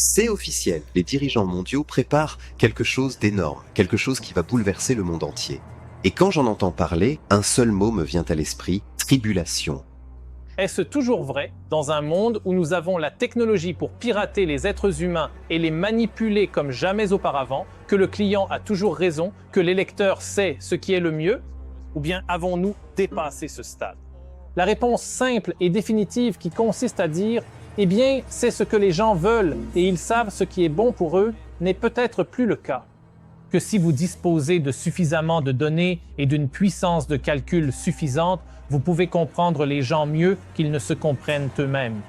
C'est officiel, les dirigeants mondiaux préparent quelque chose d'énorme, quelque chose qui va bouleverser le monde entier. Et quand j'en entends parler, un seul mot me vient à l'esprit, tribulation. Est-ce toujours vrai dans un monde où nous avons la technologie pour pirater les êtres humains et les manipuler comme jamais auparavant, que le client a toujours raison, que l'électeur sait ce qui est le mieux? Ou bien avons-nous dépassé ce stade? La réponse simple et définitive qui consiste à dire « Eh bien, c'est ce que les gens veulent et ils savent ce qui est bon pour eux » n'est peut-être plus le cas. Que si vous disposez de suffisamment de données et d'une puissance de calcul suffisante, vous pouvez comprendre les gens mieux qu'ils ne se comprennent eux-mêmes.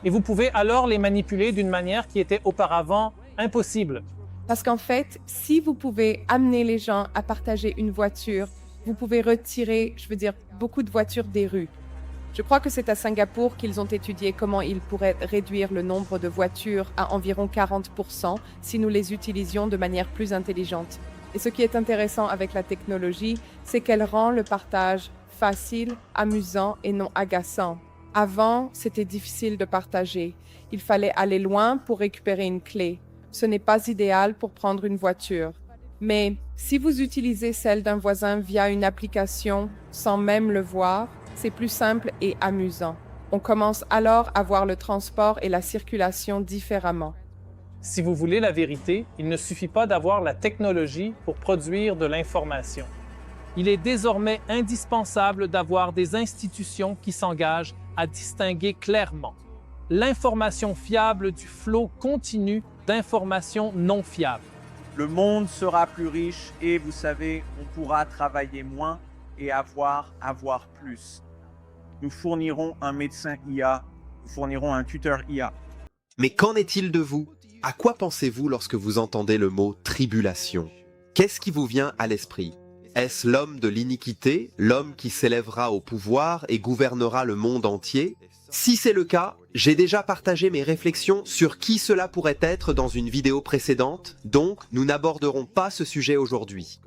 Et vous pouvez alors les manipuler d'une manière qui était auparavant impossible. Parce qu'en fait, si vous pouvez amener les gens à partager une voiture, vous pouvez retirer, beaucoup de voitures des rues. Je crois que c'est à Singapour qu'ils ont étudié comment ils pourraient réduire le nombre de voitures à environ 40% si nous les utilisions de manière plus intelligente. Et ce qui est intéressant avec la technologie, c'est qu'elle rend le partage facile, amusant et non agaçant. Avant, c'était difficile de partager. Il fallait aller loin pour récupérer une clé. Ce n'est pas idéal pour prendre une voiture. Mais si vous utilisez celle d'un voisin via une application sans même le voir, c'est plus simple et amusant. On commence alors à voir le transport et la circulation différemment. Si vous voulez la vérité, il ne suffit pas d'avoir la technologie pour produire de l'information. Il est désormais indispensable d'avoir des institutions qui s'engagent à distinguer clairement l'information fiable du flot continu d'informations non fiables. Le monde sera plus riche et, vous savez, on pourra travailler moins et avoir plus. Nous fournirons un médecin IA, nous fournirons un tuteur IA. Mais qu'en est-il de vous? À quoi pensez-vous lorsque vous entendez le mot tribulation? Qu'est-ce qui vous vient à l'esprit? Est-ce l'homme de l'iniquité, l'homme qui s'élèvera au pouvoir et gouvernera le monde entier? Si c'est le cas, j'ai déjà partagé mes réflexions sur qui cela pourrait être dans une vidéo précédente, donc nous n'aborderons pas ce sujet aujourd'hui.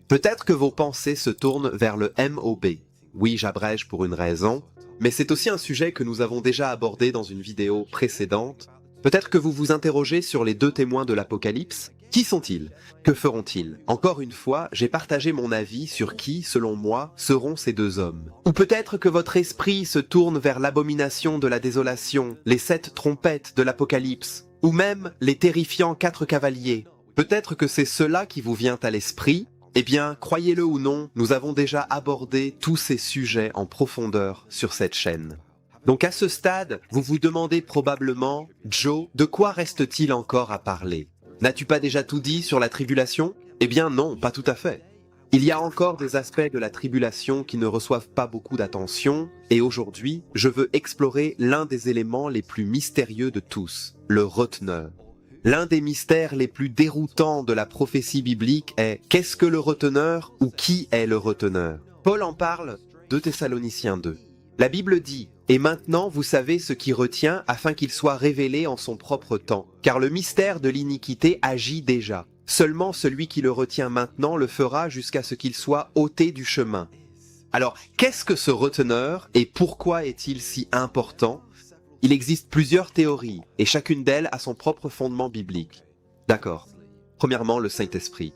Peut-être que vos pensées se tournent vers le MOB. Oui, j'abrège pour une raison, mais c'est aussi un sujet que nous avons déjà abordé dans une vidéo précédente. Peut-être que vous vous interrogez sur les deux témoins de l'Apocalypse. Qui sont-ils? Que feront-ils? Encore une fois, j'ai partagé mon avis sur qui, selon moi, seront ces deux hommes. Ou peut-être que votre esprit se tourne vers l'abomination de la désolation, les 7 trompettes de l'Apocalypse, ou même les terrifiants 4 cavaliers. Peut-être que c'est cela qui vous vient à l'esprit. Eh bien, croyez-le ou non, nous avons déjà abordé tous ces sujets en profondeur sur cette chaîne. Donc à ce stade, vous vous demandez probablement, Joe, de quoi reste-t-il encore à parler? N'as-tu pas déjà tout dit sur la tribulation? Eh bien non, pas tout à fait. Il y a encore des aspects de la tribulation qui ne reçoivent pas beaucoup d'attention, et aujourd'hui, je veux explorer l'un des éléments les plus mystérieux de tous, le reteneur. L'un des mystères les plus déroutants de la prophétie biblique est « Qu'est-ce que le reteneur » ou « Qui est le reteneur ?» Paul en parle, 2 Thessaloniciens 2. La Bible dit « Et maintenant vous savez ce qui retient afin qu'il soit révélé en son propre temps, car le mystère de l'iniquité agit déjà. Seulement celui qui le retient maintenant le fera jusqu'à ce qu'il soit ôté du chemin. » Alors, qu'est-ce que ce reteneur et pourquoi est-il si important? Il existe plusieurs théories, et chacune d'elles a son propre fondement biblique. D'accord. Premièrement, le Saint-Esprit.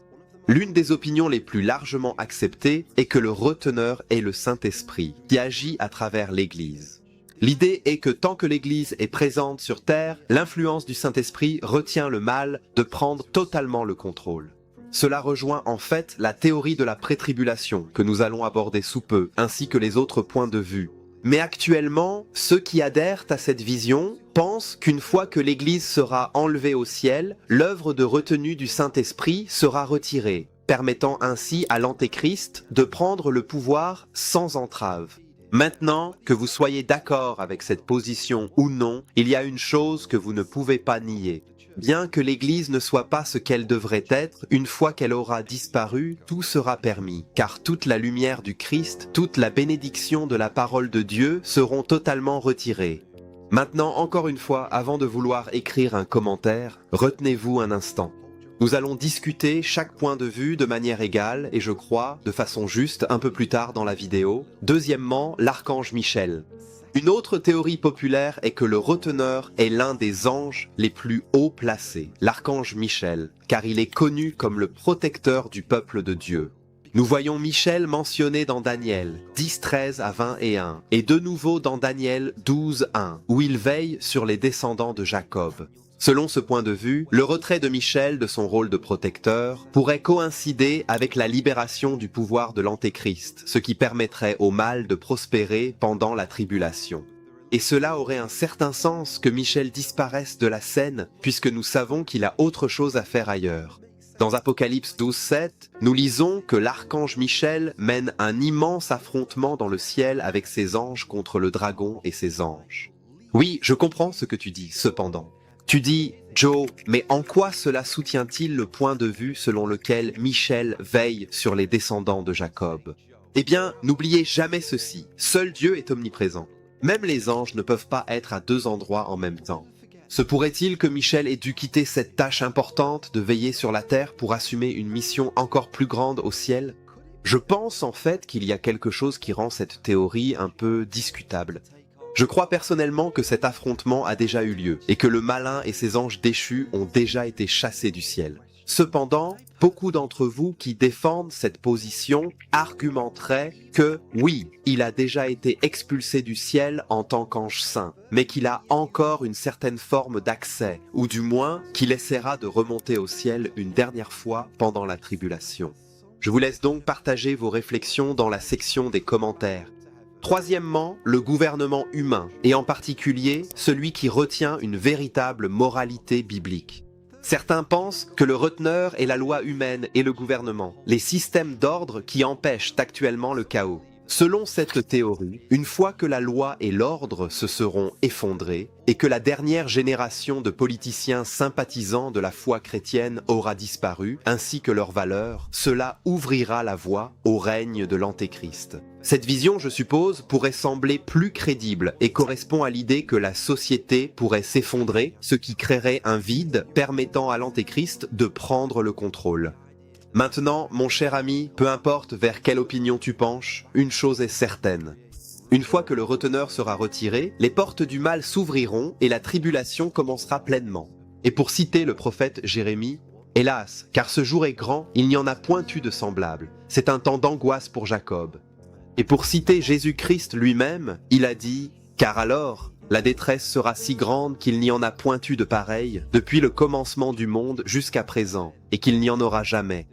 L'une des opinions les plus largement acceptées est que le reteneur est le Saint-Esprit, qui agit à travers l'Église. L'idée est que tant que l'Église est présente sur terre, l'influence du Saint-Esprit retient le mal de prendre totalement le contrôle. Cela rejoint en fait la théorie de la pré-tribulation, que nous allons aborder sous peu, ainsi que les autres points de vue. Mais actuellement, ceux qui adhèrent à cette vision pensent qu'une fois que l'Église sera enlevée au ciel, l'œuvre de retenue du Saint-Esprit sera retirée, permettant ainsi à l'Antéchrist de prendre le pouvoir sans entrave. Maintenant, que vous soyez d'accord avec cette position ou non, il y a une chose que vous ne pouvez pas nier. Bien que l'Église ne soit pas ce qu'elle devrait être, une fois qu'elle aura disparu, tout sera permis, car toute la lumière du Christ, toute la bénédiction de la parole de Dieu seront totalement retirées. Maintenant, encore une fois, avant de vouloir écrire un commentaire, retenez-vous un instant. Nous allons discuter chaque point de vue de manière égale et je crois, de façon juste, un peu plus tard dans la vidéo. Deuxièmement, l'archange Michel. Une autre théorie populaire est que le reteneur est l'un des anges les plus haut placés, l'archange Michel, car il est connu comme le protecteur du peuple de Dieu. Nous voyons Michel mentionné dans Daniel 10, 13 à 21 et de nouveau dans Daniel 12, 1, où il veille sur les descendants de Jacob. Selon ce point de vue, le retrait de Michel de son rôle de protecteur pourrait coïncider avec la libération du pouvoir de l'Antéchrist, ce qui permettrait au mal de prospérer pendant la tribulation. Et cela aurait un certain sens que Michel disparaisse de la scène, puisque nous savons qu'il a autre chose à faire ailleurs. Dans Apocalypse 12, 7, nous lisons que l'archange Michel mène un immense affrontement dans le ciel avec ses anges contre le dragon et ses anges. Oui, je comprends ce que tu dis, cependant. Tu dis, Joe, mais en quoi cela soutient-il le point de vue selon lequel Michel veille sur les descendants de Jacob? Eh bien, n'oubliez jamais ceci, seul Dieu est omniprésent. Même les anges ne peuvent pas être à deux endroits en même temps. Se pourrait-il que Michel ait dû quitter cette tâche importante de veiller sur la terre pour assumer une mission encore plus grande au ciel? Je pense en fait qu'il y a quelque chose qui rend cette théorie un peu discutable. Je crois personnellement que cet affrontement a déjà eu lieu et que le malin et ses anges déchus ont déjà été chassés du ciel. Cependant, beaucoup d'entre vous qui défendent cette position argumenteraient que oui, il a déjà été expulsé du ciel en tant qu'ange saint, mais qu'il a encore une certaine forme d'accès, ou du moins qu'il essaiera de remonter au ciel une dernière fois pendant la tribulation. Je vous laisse donc partager vos réflexions dans la section des commentaires. Troisièmement, le gouvernement humain, et en particulier celui qui retient une véritable moralité biblique. Certains pensent que le reteneur est la loi humaine et le gouvernement, les systèmes d'ordre qui empêchent actuellement le chaos. Selon cette théorie, une fois que la loi et l'ordre se seront effondrés et que la dernière génération de politiciens sympathisants de la foi chrétienne aura disparu, ainsi que leurs valeurs, cela ouvrira la voie au règne de l'Antéchrist. Cette vision, je suppose, pourrait sembler plus crédible et correspond à l'idée que la société pourrait s'effondrer, ce qui créerait un vide permettant à l'Antéchrist de prendre le contrôle. Maintenant, mon cher ami, peu importe vers quelle opinion tu penches, une chose est certaine. Une fois que le reteneur sera retiré, les portes du mal s'ouvriront et la tribulation commencera pleinement. Et pour citer le prophète Jérémie, « Hélas, car ce jour est grand, il n'y en a point eu de semblable. C'est un temps d'angoisse pour Jacob. » Et pour citer Jésus-Christ lui-même, il a dit « Car alors, la détresse sera si grande qu'il n'y en a point eu de pareil depuis le commencement du monde jusqu'à présent, et qu'il n'y en aura jamais. »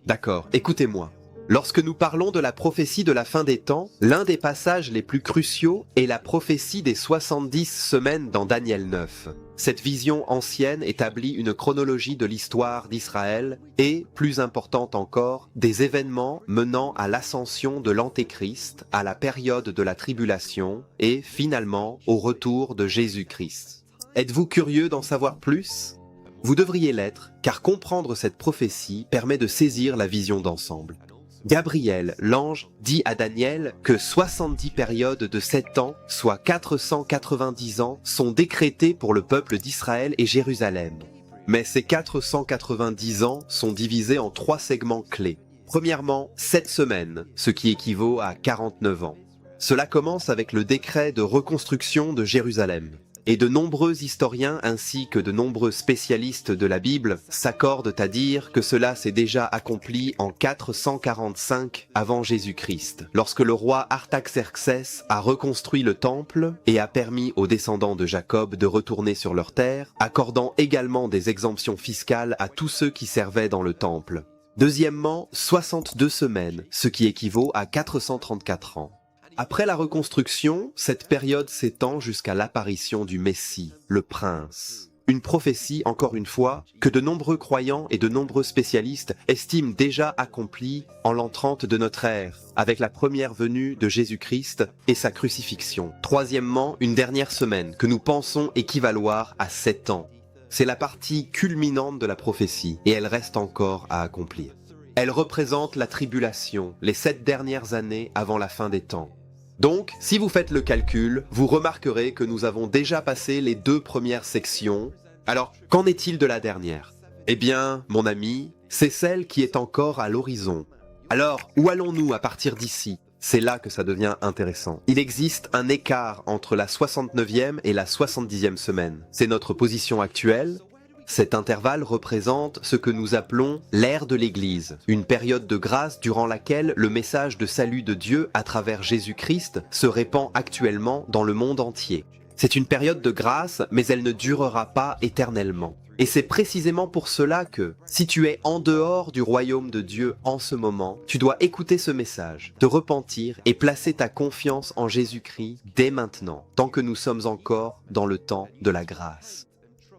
D'accord, écoutez-moi. Lorsque nous parlons de la prophétie de la fin des temps, l'un des passages les plus cruciaux est la prophétie des 70 semaines dans Daniel 9. Cette vision ancienne établit une chronologie de l'histoire d'Israël et, plus importante encore, des événements menant à l'ascension de l'Antéchrist, à la période de la tribulation et, finalement, au retour de Jésus-Christ. Êtes-vous curieux d'en savoir plus ? Vous devriez l'être, car comprendre cette prophétie permet de saisir la vision d'ensemble. Gabriel, l'ange, dit à Daniel que 70 périodes de 7 ans, soit 490 ans, sont décrétées pour le peuple d'Israël et Jérusalem. Mais ces 490 ans sont divisés en 3 segments clés. Premièrement, 7 semaines, ce qui équivaut à 49 ans. Cela commence avec le décret de reconstruction de Jérusalem. Et de nombreux historiens ainsi que de nombreux spécialistes de la Bible s'accordent à dire que cela s'est déjà accompli en 445 avant Jésus-Christ, lorsque le roi Artaxerxès a reconstruit le temple et a permis aux descendants de Jacob de retourner sur leur terre, accordant également des exemptions fiscales à tous ceux qui servaient dans le temple. Deuxièmement, 62 semaines, ce qui équivaut à 434 ans. Après la reconstruction, cette période s'étend jusqu'à l'apparition du Messie, le Prince. Une prophétie, encore une fois, que de nombreux croyants et de nombreux spécialistes estiment déjà accomplie en l'an 30 de notre ère, avec la première venue de Jésus-Christ et sa crucifixion. Troisièmement, une dernière semaine que nous pensons équivaloir à 7 ans. C'est la partie culminante de la prophétie et elle reste encore à accomplir. Elle représente la tribulation, les 7 dernières années avant la fin des temps. Donc, si vous faites le calcul, vous remarquerez que nous avons déjà passé les 2 premières sections. Alors, qu'en est-il de la dernière ? Eh bien, mon ami, c'est celle qui est encore à l'horizon. Alors, où allons-nous à partir d'ici? C'est là que ça devient intéressant. Il existe un écart entre la 69e et la 70e semaine. C'est notre position actuelle. Cet intervalle représente ce que nous appelons l'ère de l'Église, une période de grâce durant laquelle le message de salut de Dieu à travers Jésus-Christ se répand actuellement dans le monde entier. C'est une période de grâce, mais elle ne durera pas éternellement. Et c'est précisément pour cela que, si tu es en dehors du royaume de Dieu en ce moment, tu dois écouter ce message, te repentir et placer ta confiance en Jésus-Christ dès maintenant, tant que nous sommes encore dans le temps de la grâce.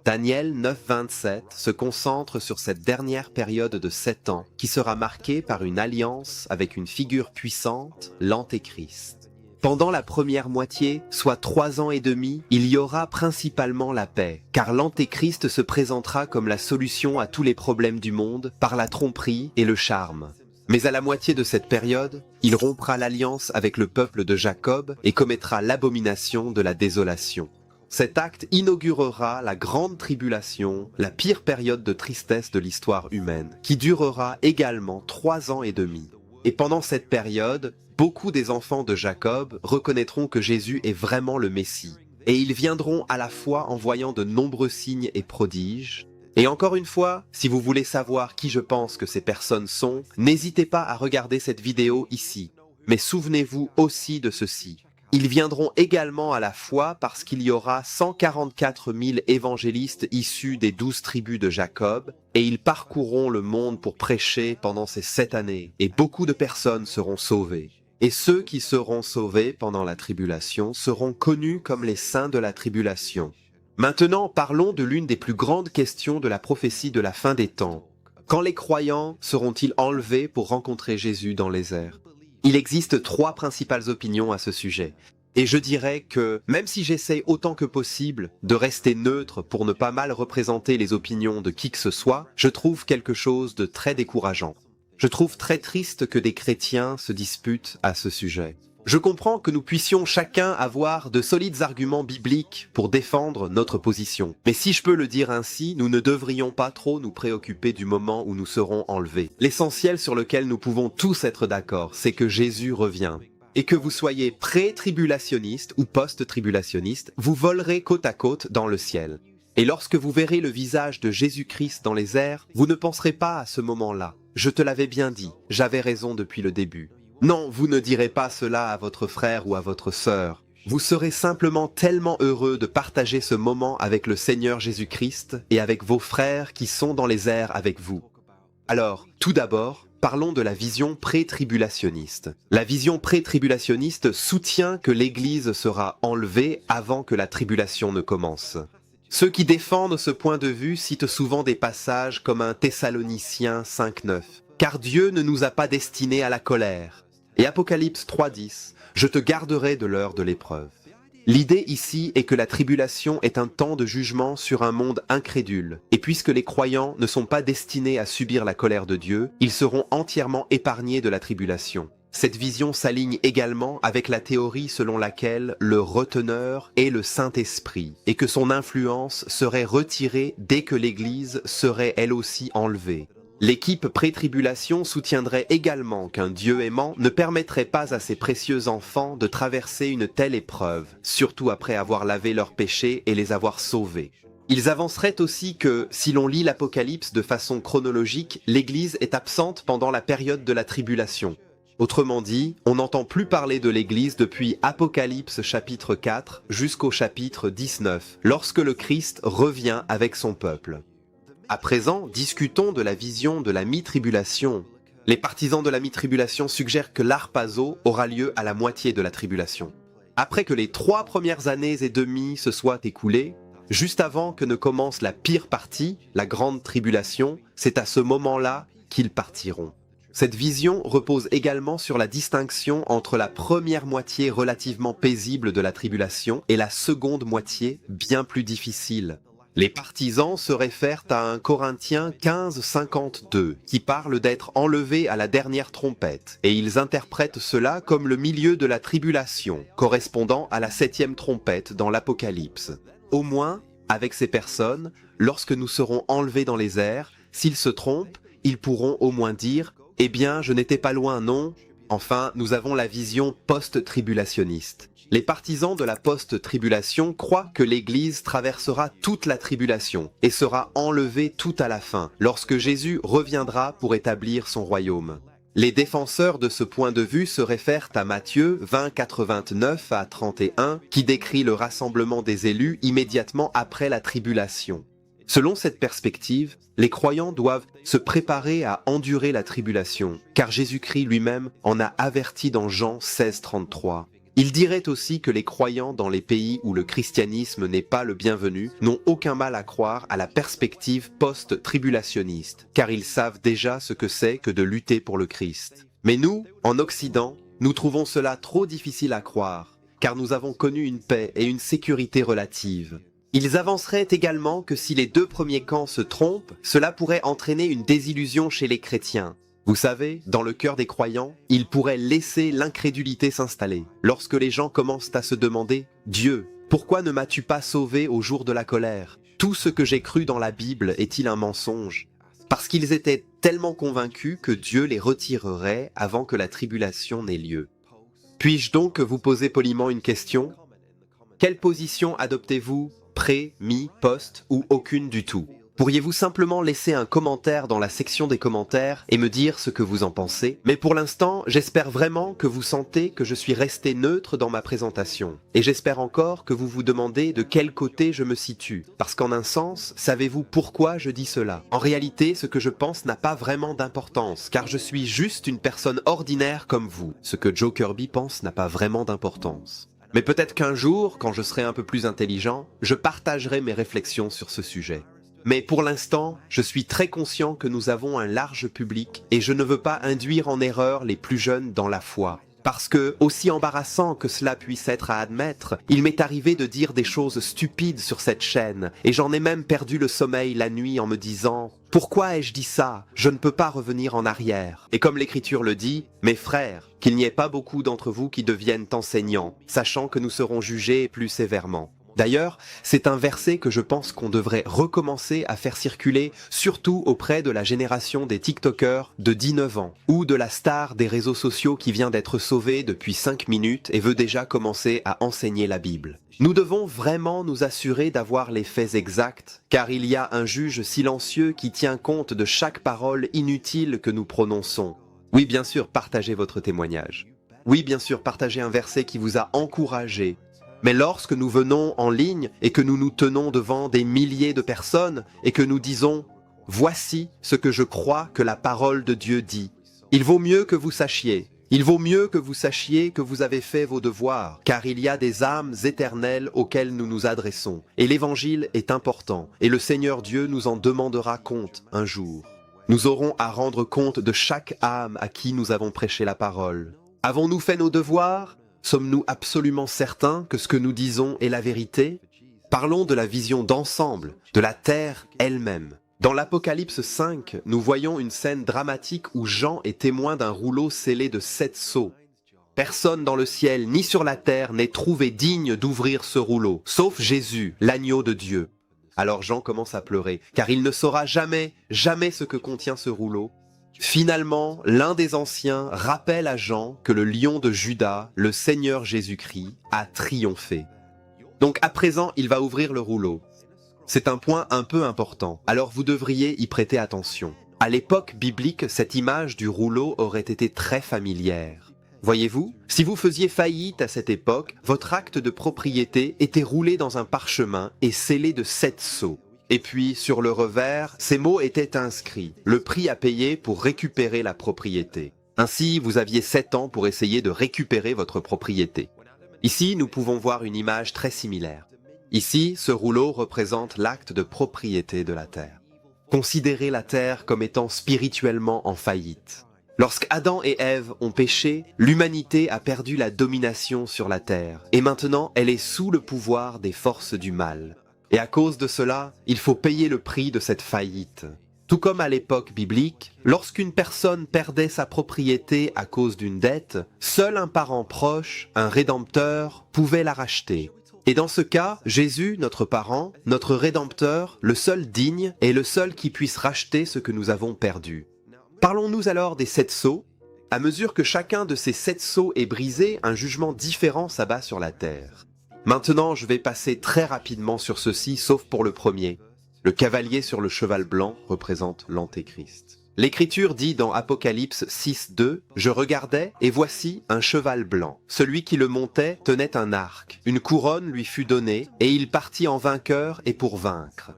Daniel 9:27 se concentre sur cette dernière période de 7 ans qui sera marquée par une alliance avec une figure puissante, l'Antéchrist. Pendant la première moitié, soit 3 ans et demi, il y aura principalement la paix, car l'Antéchrist se présentera comme la solution à tous les problèmes du monde par la tromperie et le charme. Mais à la moitié de cette période, il rompra l'alliance avec le peuple de Jacob et commettra l'abomination de la désolation. Cet acte inaugurera la grande tribulation, la pire période de tristesse de l'histoire humaine, qui durera également 3 ans et demi. Et pendant cette période, beaucoup des enfants de Jacob reconnaîtront que Jésus est vraiment le Messie. Et ils viendront à la fois en voyant de nombreux signes et prodiges. Et encore une fois, si vous voulez savoir qui je pense que ces personnes sont, n'hésitez pas à regarder cette vidéo ici. Mais souvenez-vous aussi de ceci. Ils viendront également à la foi parce qu'il y aura 144 000 évangélistes issus des 12 tribus de Jacob, et ils parcourront le monde pour prêcher pendant ces 7 années, et beaucoup de personnes seront sauvées. Et ceux qui seront sauvés pendant la tribulation seront connus comme les saints de la tribulation. Maintenant, parlons de l'une des plus grandes questions de la prophétie de la fin des temps. Quand les croyants seront-ils enlevés pour rencontrer Jésus dans les airs? Il existe 3 principales opinions à ce sujet. Et je dirais que, même si j'essaye autant que possible de rester neutre pour ne pas mal représenter les opinions de qui que ce soit, je trouve quelque chose de très décourageant. Je trouve très triste que des chrétiens se disputent à ce sujet. Je comprends que nous puissions chacun avoir de solides arguments bibliques pour défendre notre position. Mais si je peux le dire ainsi, nous ne devrions pas trop nous préoccuper du moment où nous serons enlevés. L'essentiel sur lequel nous pouvons tous être d'accord, c'est que Jésus revient. Et que vous soyez pré-tribulationniste ou post-tribulationniste, vous volerez côte à côte dans le ciel. Et lorsque vous verrez le visage de Jésus-Christ dans les airs, vous ne penserez pas à ce moment-là. Je te l'avais bien dit, j'avais raison depuis le début. Non, vous ne direz pas cela à votre frère ou à votre sœur. Vous serez simplement tellement heureux de partager ce moment avec le Seigneur Jésus-Christ et avec vos frères qui sont dans les airs avec vous. Alors, tout d'abord, parlons de la vision pré-tribulationniste. La vision pré-tribulationniste soutient que l'Église sera enlevée avant que la tribulation ne commence. Ceux qui défendent ce point de vue citent souvent des passages comme un Thessaloniciens 5:9. Car Dieu ne nous a pas destinés à la colère. Et Apocalypse 3:10, je te garderai de l'heure de l'épreuve. L'idée ici est que la tribulation est un temps de jugement sur un monde incrédule. Et puisque les croyants ne sont pas destinés à subir la colère de Dieu, ils seront entièrement épargnés de la tribulation. Cette vision s'aligne également avec la théorie selon laquelle le reteneur est le Saint-Esprit et que son influence serait retirée dès que l'Église serait elle aussi enlevée. L'équipe pré-tribulation soutiendrait également qu'un Dieu aimant ne permettrait pas à ses précieux enfants de traverser une telle épreuve, surtout après avoir lavé leurs péchés et les avoir sauvés. Ils avanceraient aussi que, si l'on lit l'Apocalypse de façon chronologique, l'Église est absente pendant la période de la tribulation. Autrement dit, on n'entend plus parler de l'Église depuis Apocalypse chapitre 4 jusqu'au chapitre 19, lorsque le Christ revient avec son peuple. À présent, discutons de la vision de la mi-tribulation. Les partisans de la mi-tribulation suggèrent que l'harpazo aura lieu à la moitié de la tribulation. Après que les 3 premières années et demie se soient écoulées, juste avant que ne commence la pire partie, la grande tribulation, c'est à ce moment-là qu'ils partiront. Cette vision repose également sur la distinction entre la première moitié relativement paisible de la tribulation et la seconde moitié bien plus difficile. Les partisans se réfèrent à un Corinthiens 15:52 qui parle d'être enlevé à la dernière trompette, et ils interprètent cela comme le milieu de la tribulation, correspondant à la 7e trompette dans l'Apocalypse. Au moins, avec ces personnes, lorsque nous serons enlevés dans les airs, S'ils se trompent, ils pourront au moins dire « Eh bien, je n'étais pas loin, non ?» Enfin, nous avons la vision post-tribulationniste. Les partisans de la post-tribulation croient que l'Église traversera toute la tribulation et sera enlevée tout à la fin, lorsque Jésus reviendra pour établir son royaume. Les défenseurs de ce point de vue se réfèrent à Matthieu 20, 89 à 31, qui décrit le rassemblement des élus immédiatement après la tribulation. Selon cette perspective, les croyants doivent se préparer à endurer la tribulation, car Jésus-Christ lui-même en a averti dans Jean 16, 33. Il dirait aussi que les croyants dans les pays où le christianisme n'est pas le bienvenu n'ont aucun mal à croire à la perspective post-tribulationniste, car ils savent déjà ce que c'est que de lutter pour le Christ. Mais nous, en Occident, nous trouvons cela trop difficile à croire, car nous avons connu une paix et une sécurité relative. Ils avanceraient également que si les deux premiers camps se trompent, cela pourrait entraîner une désillusion chez les chrétiens. Vous savez, dans le cœur des croyants, ils pourraient laisser l'incrédulité s'installer. Lorsque les gens commencent à se demander « Dieu, pourquoi ne m'as-tu pas sauvé au jour de la colère? Tout ce que j'ai cru dans la Bible est-il un mensonge ?» Parce qu'ils étaient tellement convaincus que Dieu les retirerait avant que la tribulation n'ait lieu. Puis-je donc vous poser poliment une question? Quelle position adoptez-vous? Pré, mi, post ou aucune du tout? Pourriez-vous simplement laisser un commentaire dans la section des commentaires et me dire ce que vous en pensez? Mais pour l'instant, j'espère vraiment que vous sentez que je suis resté neutre dans ma présentation. Et j'espère encore que vous vous demandez de quel côté je me situe. Parce qu'en un sens, savez-vous pourquoi je dis cela? En réalité, ce que je pense n'a pas vraiment d'importance, car je suis juste une personne ordinaire comme vous. Ce que Joe Kirby pense n'a pas vraiment d'importance. Mais peut-être qu'un jour, quand je serai un peu plus intelligent, je partagerai mes réflexions sur ce sujet. Mais pour l'instant, je suis très conscient que nous avons un large public et je ne veux pas induire en erreur les plus jeunes dans la foi. Parce que, aussi embarrassant que cela puisse être à admettre, il m'est arrivé de dire des choses stupides sur cette chaîne et j'en ai même perdu le sommeil la nuit en me disant « Pourquoi ai-je dit ça? Je ne peux pas revenir en arrière. » Et comme l'Écriture le dit, « Mes frères, qu'il n'y ait pas beaucoup d'entre vous qui deviennent enseignants, sachant que nous serons jugés plus sévèrement. » D'ailleurs, c'est un verset que je pense qu'on devrait recommencer à faire circuler, surtout auprès de la génération des TikTokers de 19 ans, ou de la star des réseaux sociaux qui vient d'être sauvée depuis 5 minutes et veut déjà commencer à enseigner la Bible. Nous devons vraiment nous assurer d'avoir les faits exacts, car il y a un juge silencieux qui tient compte de chaque parole inutile que nous prononçons. Oui, bien sûr, partagez votre témoignage. Oui, bien sûr, partagez un verset qui vous a encouragé. Mais lorsque nous venons en ligne et que nous nous tenons devant des milliers de personnes et que nous disons « Voici ce que je crois que la parole de Dieu dit », il vaut mieux que vous sachiez. Il vaut mieux que vous sachiez que vous avez fait vos devoirs, car il y a des âmes éternelles auxquelles nous nous adressons. Et l'évangile est important, et le Seigneur Dieu nous en demandera compte un jour. Nous aurons à rendre compte de chaque âme à qui nous avons prêché la parole. Avons-nous fait nos devoirs ? Sommes-nous absolument certains que ce que nous disons est la vérité? Parlons de la vision d'ensemble, de la terre elle-même. Dans l'Apocalypse 5, nous voyons une scène dramatique où Jean est témoin d'un rouleau scellé de 7 sceaux. Personne dans le ciel ni sur la terre n'est trouvé digne d'ouvrir ce rouleau, sauf Jésus, l'agneau de Dieu. Alors Jean commence à pleurer, car il ne saura jamais ce que contient ce rouleau. Finalement, l'un des anciens rappelle à Jean que le lion de Juda, le Seigneur Jésus-Christ, a triomphé. Donc à présent, il va ouvrir le rouleau. C'est un point un peu important, alors vous devriez y prêter attention. À l'époque biblique, cette image du rouleau aurait été très familière. Voyez-vous, si vous faisiez faillite à cette époque, votre acte de propriété était roulé dans un parchemin et scellé de 7 sceaux. Et puis, sur le revers, ces mots étaient inscrits, le prix à payer pour récupérer la propriété. Ainsi, vous aviez 7 ans pour essayer de récupérer votre propriété. Ici, nous pouvons voir une image très similaire. Ici, ce rouleau représente l'acte de propriété de la terre. Considérez la terre comme étant spirituellement en faillite. Lorsque Adam et Ève ont péché, l'humanité a perdu la domination sur la terre, et maintenant elle est sous le pouvoir des forces du mal. Et à cause de cela, il faut payer le prix de cette faillite. Tout comme à l'époque biblique, lorsqu'une personne perdait sa propriété à cause d'une dette, seul un parent proche, un rédempteur, pouvait la racheter. Et dans ce cas, Jésus, notre parent, notre Rédempteur, le seul digne, est le seul qui puisse racheter ce que nous avons perdu. Parlons-nous alors des 7 sceaux. À mesure que chacun de ces 7 sceaux est brisé, un jugement différent s'abat sur la terre. Maintenant, je vais passer très rapidement sur ceci, sauf pour le premier. Le cavalier sur le cheval blanc représente l'Antéchrist. L'Écriture dit dans Apocalypse 6:2 « Je regardais, et voici un cheval blanc. Celui qui le montait tenait un arc. Une couronne lui fut donnée, et il partit en vainqueur et pour vaincre. »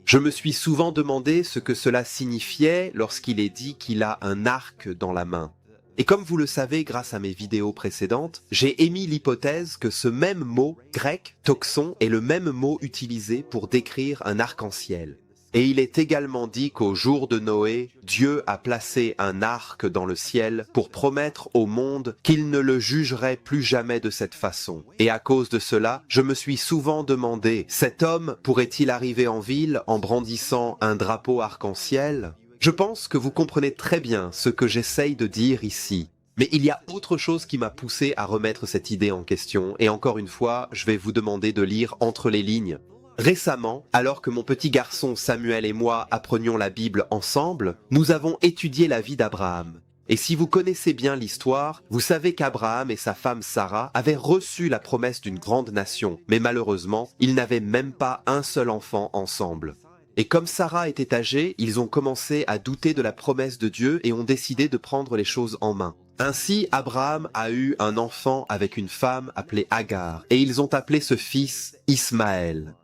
Je me suis souvent demandé ce que cela signifiait lorsqu'il est dit qu'il a un arc dans la main. Et comme vous le savez grâce à mes vidéos précédentes, j'ai émis l'hypothèse que ce même mot grec, toxon, est le même mot utilisé pour décrire un arc-en-ciel. Et il est également dit qu'au jour de Noé, Dieu a placé un arc dans le ciel pour promettre au monde qu'il ne le jugerait plus jamais de cette façon. Et à cause de cela, je me suis souvent demandé, cet homme pourrait-il arriver en ville en brandissant un drapeau arc-en-ciel ? Je pense que vous comprenez très bien ce que j'essaye de dire ici. Mais il y a autre chose qui m'a poussé à remettre cette idée en question, et encore une fois, je vais vous demander de lire entre les lignes. Récemment, alors que mon petit garçon Samuel et moi apprenions la Bible ensemble, nous avons étudié la vie d'Abraham. Et si vous connaissez bien l'histoire, vous savez qu'Abraham et sa femme Sarah avaient reçu la promesse d'une grande nation, mais malheureusement, ils n'avaient même pas un seul enfant ensemble. Et comme Sarah était âgée, ils ont commencé à douter de la promesse de Dieu et ont décidé de prendre les choses en main. Ainsi, Abraham a eu un enfant avec une femme appelée Agar, et ils ont appelé ce fils Ismaël.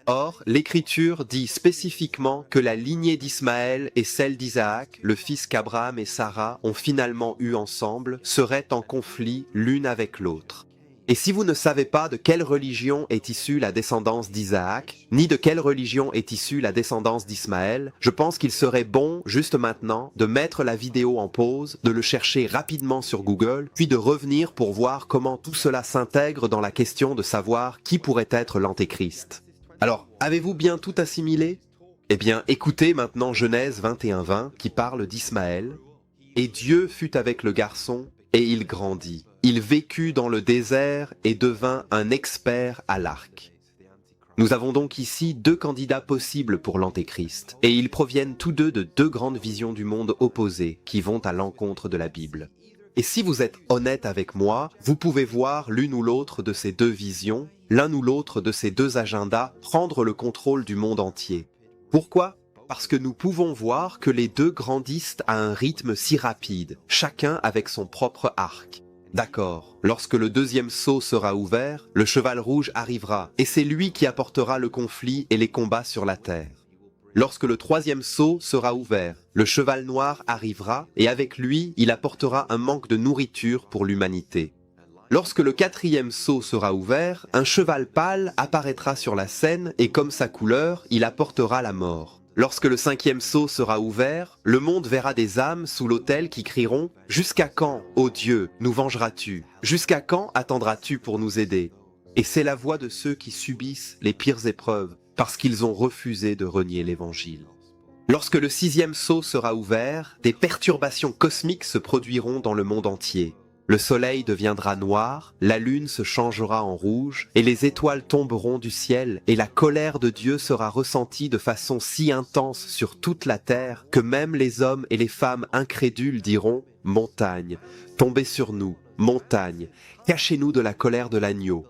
Or, l'Écriture dit spécifiquement que la lignée d'Ismaël et celle d'Isaac, le fils qu'Abraham et Sarah ont finalement eu ensemble, seraient en conflit l'une avec l'autre. Et si vous ne savez pas de quelle religion est issue la descendance d'Isaac, ni de quelle religion est issue la descendance d'Ismaël, je pense qu'il serait bon, juste maintenant, de mettre la vidéo en pause, de le chercher rapidement sur Google, puis de revenir pour voir comment tout cela s'intègre dans la question de savoir qui pourrait être l'Antéchrist. Alors, avez-vous bien tout assimilé ? Eh bien, écoutez maintenant Genèse 21:20 qui parle d'Ismaël. « Et Dieu fut avec le garçon, et il grandit. Il vécut dans le désert et devint un expert à l'arc. » Nous avons donc ici 2 candidats possibles pour l'Antéchrist, et ils proviennent tous deux de 2 grandes visions du monde opposées qui vont à l'encontre de la Bible. Et si vous êtes honnête avec moi, vous pouvez voir l'une ou l'autre de ces 2 visions, l'un ou l'autre de ces 2 agendas prendre le contrôle du monde entier. Pourquoi ? Parce que nous pouvons voir que les 2 grandissent à un rythme si rapide, chacun avec son propre arc. D'accord, lorsque le 2e sceau sera ouvert, le cheval rouge arrivera, et c'est lui qui apportera le conflit et les combats sur la terre. Lorsque le 3e sceau sera ouvert, le cheval noir arrivera, et avec lui, il apportera un manque de nourriture pour l'humanité. Lorsque le 4e sceau sera ouvert, un cheval pâle apparaîtra sur la scène, et comme sa couleur, il apportera la mort. Lorsque le 5e sceau sera ouvert, le monde verra des âmes sous l'autel qui crieront « Jusqu'à quand, ô Dieu, nous vengeras-tu? Jusqu'à quand attendras-tu pour nous aider ?» Et c'est la voix de ceux qui subissent les pires épreuves, parce qu'ils ont refusé de renier l'Évangile. Lorsque le 6e sceau sera ouvert, des perturbations cosmiques se produiront dans le monde entier. Le soleil deviendra noir, la lune se changera en rouge, et les étoiles tomberont du ciel, et la colère de Dieu sera ressentie de façon si intense sur toute la terre que même les hommes et les femmes incrédules diront « Montagne, tombez sur nous, montagne, cachez-nous de la colère de l'agneau ».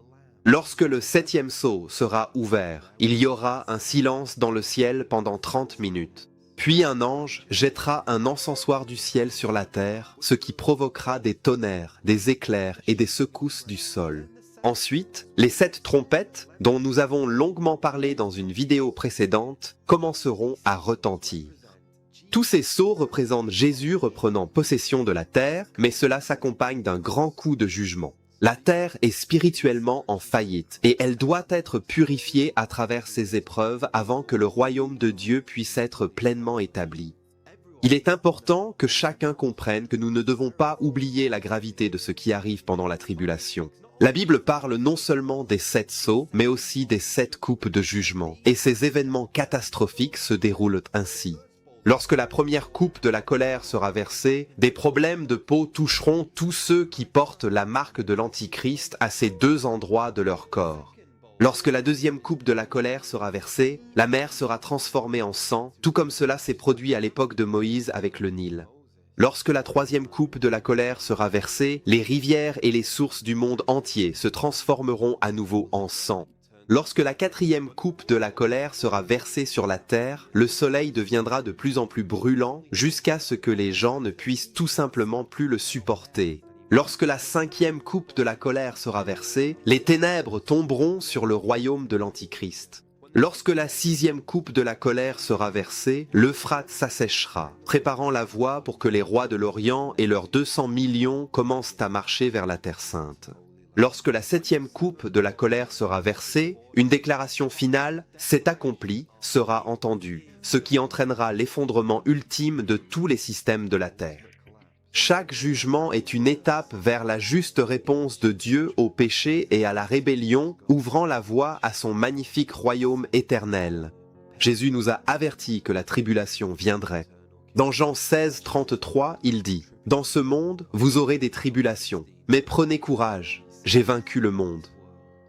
Lorsque le 7e sceau sera ouvert, il y aura un silence dans le ciel pendant 30 minutes. Puis un ange jettera un encensoir du ciel sur la terre, ce qui provoquera des tonnerres, des éclairs et des secousses du sol. Ensuite, les 7 trompettes, dont nous avons longuement parlé dans une vidéo précédente, commenceront à retentir. Tous ces sceaux représentent Jésus reprenant possession de la terre, mais cela s'accompagne d'un grand coup de jugement. La terre est spirituellement en faillite et elle doit être purifiée à travers ces épreuves avant que le royaume de Dieu puisse être pleinement établi. Il est important que chacun comprenne que nous ne devons pas oublier la gravité de ce qui arrive pendant la tribulation. La Bible parle non seulement des 7 sceaux, mais aussi des 7 coupes de jugement. Et ces événements catastrophiques se déroulent ainsi. Lorsque la première coupe de la colère sera versée, des problèmes de peau toucheront tous ceux qui portent la marque de l'Antichrist à ces 2 endroits de leur corps. Lorsque la deuxième coupe de la colère sera versée, la mer sera transformée en sang, tout comme cela s'est produit à l'époque de Moïse avec le Nil. Lorsque la troisième coupe de la colère sera versée, les rivières et les sources du monde entier se transformeront à nouveau en sang. Lorsque la quatrième coupe de la colère sera versée sur la terre, le soleil deviendra de plus en plus brûlant jusqu'à ce que les gens ne puissent tout simplement plus le supporter. Lorsque la cinquième coupe de la colère sera versée, les ténèbres tomberont sur le royaume de l'Antichrist. Lorsque la sixième coupe de la colère sera versée, l'Euphrate s'asséchera, préparant la voie pour que les rois de l'Orient et leurs 200 millions commencent à marcher vers la Terre Sainte. Lorsque la septième coupe de la colère sera versée, une déclaration finale, c'est accompli, sera entendue, ce qui entraînera l'effondrement ultime de tous les systèmes de la Terre. Chaque jugement est une étape vers la juste réponse de Dieu au péché et à la rébellion, ouvrant la voie à son magnifique royaume éternel. Jésus nous a avertis que la tribulation viendrait. Dans Jean 16, 33, il dit « Dans ce monde, vous aurez des tribulations, mais prenez courage, j'ai vaincu le monde. »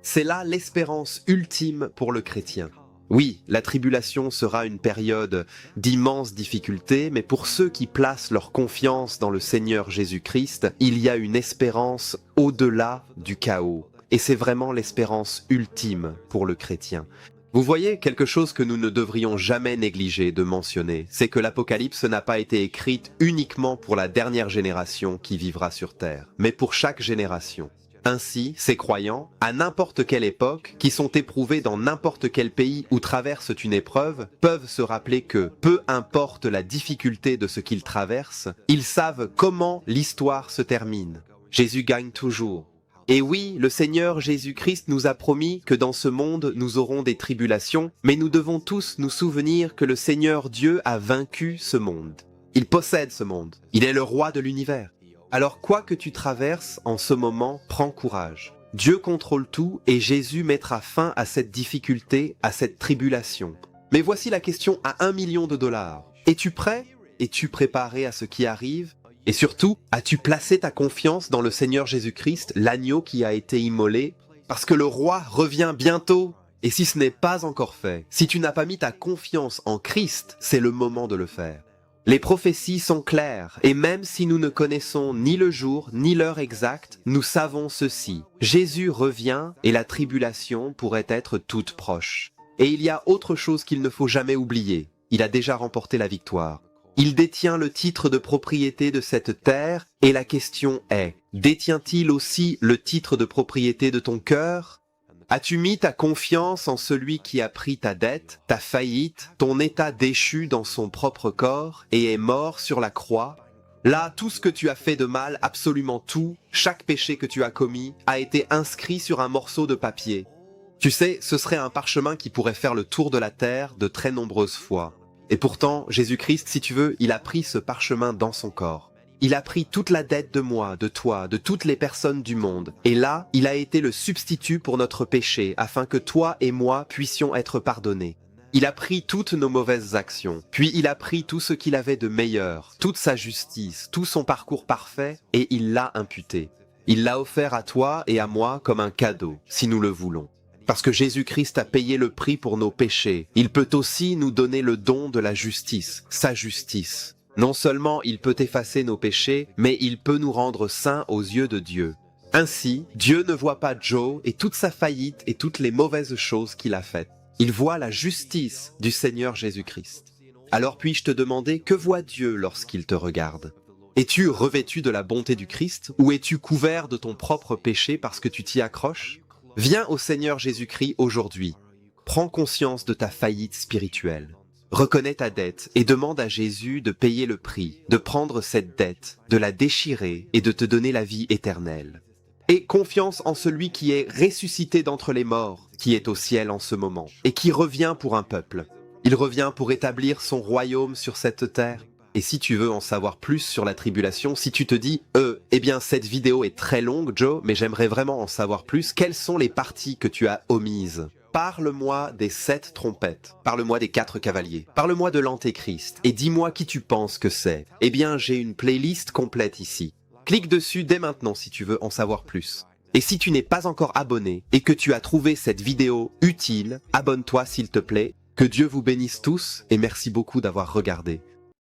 C'est là l'espérance ultime pour le chrétien. Oui, la tribulation sera une période d'immenses difficultés, mais pour ceux qui placent leur confiance dans le Seigneur Jésus-Christ, il y a une espérance au-delà du chaos. Et c'est vraiment l'espérance ultime pour le chrétien. Vous voyez, quelque chose que nous ne devrions jamais négliger de mentionner, c'est que l'Apocalypse n'a pas été écrite uniquement pour la dernière génération qui vivra sur Terre, mais pour chaque génération. Ainsi, ces croyants, à n'importe quelle époque, qui sont éprouvés dans n'importe quel pays ou traversent une épreuve, peuvent se rappeler que, peu importe la difficulté de ce qu'ils traversent, ils savent comment l'histoire se termine. Jésus gagne toujours. Et oui, le Seigneur Jésus-Christ nous a promis que dans ce monde, nous aurons des tribulations, mais nous devons tous nous souvenir que le Seigneur Dieu a vaincu ce monde. Il possède ce monde. Il est le roi de l'univers. Alors quoi que tu traverses en ce moment, prends courage. Dieu contrôle tout et Jésus mettra fin à cette difficulté, à cette tribulation. Mais voici la question à $1 million. Es-tu prêt? Es-tu préparé à ce qui arrive? Et surtout, as-tu placé ta confiance dans le Seigneur Jésus-Christ, l'agneau qui a été immolé? Parce que le roi revient bientôt. Et si ce n'est pas encore fait, si tu n'as pas mis ta confiance en Christ, c'est le moment de le faire. Les prophéties sont claires, et même si nous ne connaissons ni le jour ni l'heure exacte, nous savons ceci. Jésus revient et la tribulation pourrait être toute proche. Et il y a autre chose qu'il ne faut jamais oublier. Il a déjà remporté la victoire. Il détient le titre de propriété de cette terre, et la question est, détient-il aussi le titre de propriété de ton cœur ? As-tu mis ta confiance en celui qui a pris ta dette, ta faillite, ton état déchu dans son propre corps et est mort sur la croix? Là, tout ce que tu as fait de mal, absolument tout, chaque péché que tu as commis, a été inscrit sur un morceau de papier. Tu sais, ce serait un parchemin qui pourrait faire le tour de la terre de très nombreuses fois. Et pourtant, Jésus-Christ, si tu veux, il a pris ce parchemin dans son corps. Il a pris toute la dette de moi, de toi, de toutes les personnes du monde. Et là, il a été le substitut pour notre péché, afin que toi et moi puissions être pardonnés. Il a pris toutes nos mauvaises actions, puis il a pris tout ce qu'il avait de meilleur, toute sa justice, tout son parcours parfait, et il l'a imputé. Il l'a offert à toi et à moi comme un cadeau, si nous le voulons. Parce que Jésus-Christ a payé le prix pour nos péchés, il peut aussi nous donner le don de la justice, sa justice. Non seulement il peut effacer nos péchés, mais il peut nous rendre saints aux yeux de Dieu. Ainsi, Dieu ne voit pas Joe et toute sa faillite et toutes les mauvaises choses qu'il a faites. Il voit la justice du Seigneur Jésus-Christ. Alors puis-je te demander, que voit Dieu lorsqu'il te regarde? Es-tu revêtu de la bonté du Christ ou es-tu couvert de ton propre péché parce que tu t'y accroches? Viens au Seigneur Jésus-Christ aujourd'hui. Prends conscience de ta faillite spirituelle. Reconnais ta dette et demande à Jésus de payer le prix, de prendre cette dette, de la déchirer et de te donner la vie éternelle. Et confiance en celui qui est ressuscité d'entre les morts, qui est au ciel en ce moment, et qui revient pour un peuple. Il revient pour établir son royaume sur cette terre. Et si tu veux en savoir plus sur la tribulation, si tu te dis « Eh bien cette vidéo est très longue, Joe, mais j'aimerais vraiment en savoir plus. Quelles sont les parties que tu as omises ?» Parle-moi des 7 trompettes, parle-moi des 4 cavaliers, parle-moi de l'Antéchrist et dis-moi qui tu penses que c'est. Eh bien, j'ai une playlist complète ici. Clique dessus dès maintenant si tu veux en savoir plus. Et si tu n'es pas encore abonné et que tu as trouvé cette vidéo utile, abonne-toi s'il te plaît. Que Dieu vous bénisse tous et merci beaucoup d'avoir regardé.